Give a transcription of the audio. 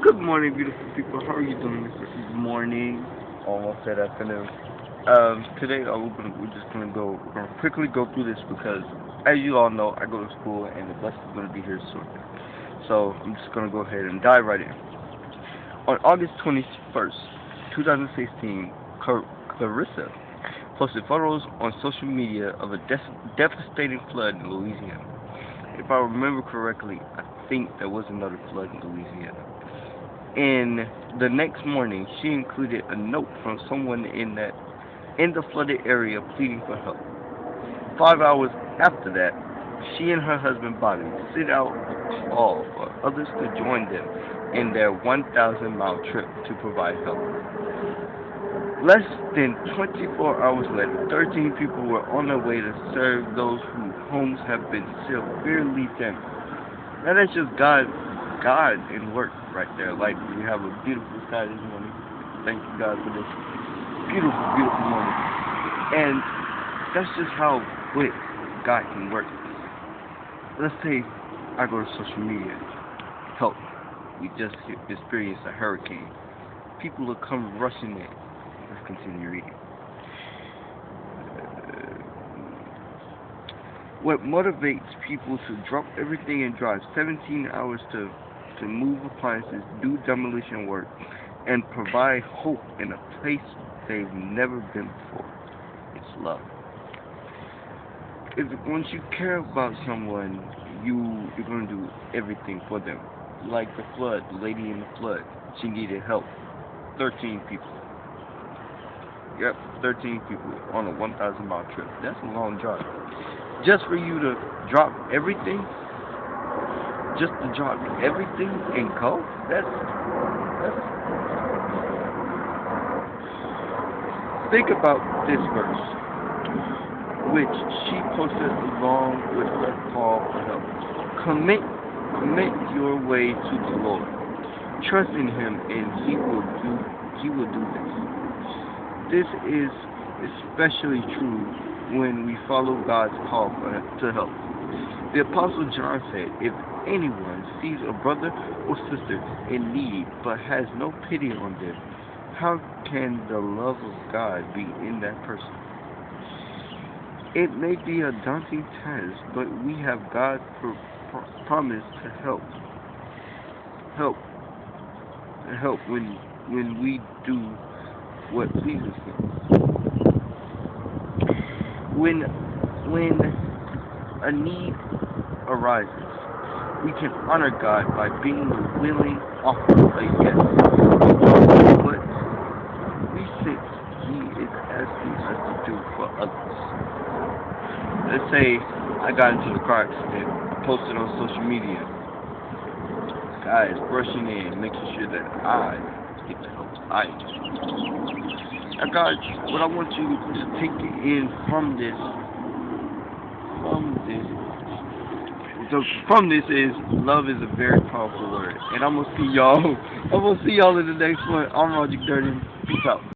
Good morning, beautiful people. How are you doing this morning? Almost said afternoon. Today we're gonna quickly go through this because, as you all know, I go to school and the bus is gonna be here soon. So I'm just gonna go ahead and dive right in. On August 21st, 2016, Clarissa posted photos on social media of a devastating flood in Louisiana. If I remember correctly, I think there was another flood in Louisiana. And the next morning, she included a note from someone in the flooded area pleading for help. 5 hours after that, she and her husband Bobby sent out a call for others to join them in their 1,000-mile trip to provide help. Less than 24 hours later, 13 people were on their way to serve those whose homes have been severely damaged. Now that's just God in work right there. Like, we have a beautiful sky this morning. Thank you, God, for this beautiful, beautiful morning. And that's just how quick God can work. Let's say I go to social media, help. We just experienced a hurricane. People will come rushing in. Let's continue reading. What motivates people to drop everything and drive 17 hours to move appliances, do demolition work, and provide hope in a place they've never been before? It's love. Once you care about someone, you're going to do everything for them. Like the flood, the lady in the flood, she needed help. 13 people. Yep, 13 people on a 1,000-mile trip. That's a long drive. Just for you to drop everything? Just to drop everything and go? That's Think about this verse, which she posted along with her call for help. Commit your way to the Lord. Trust in Him, and He will do this. This is especially true when we follow God's call to help. The Apostle John said, if anyone sees a brother or sister in need but has no pity on them, how can the love of God be in that person? It may be a daunting task, but we have God's promise to help when we do what pleases Him. When a need arises, we can honor God by being willing offer a yes. What we think He is asking us to do for others. Let's say I got into a car accident, I posted on social media. Guy is brushing in, making sure that I get the help I need. Now, God, what I want you to take in from this is love is a very powerful word. And I'm gonna see y'all in the next one. I'm Roger Durden. Peace out.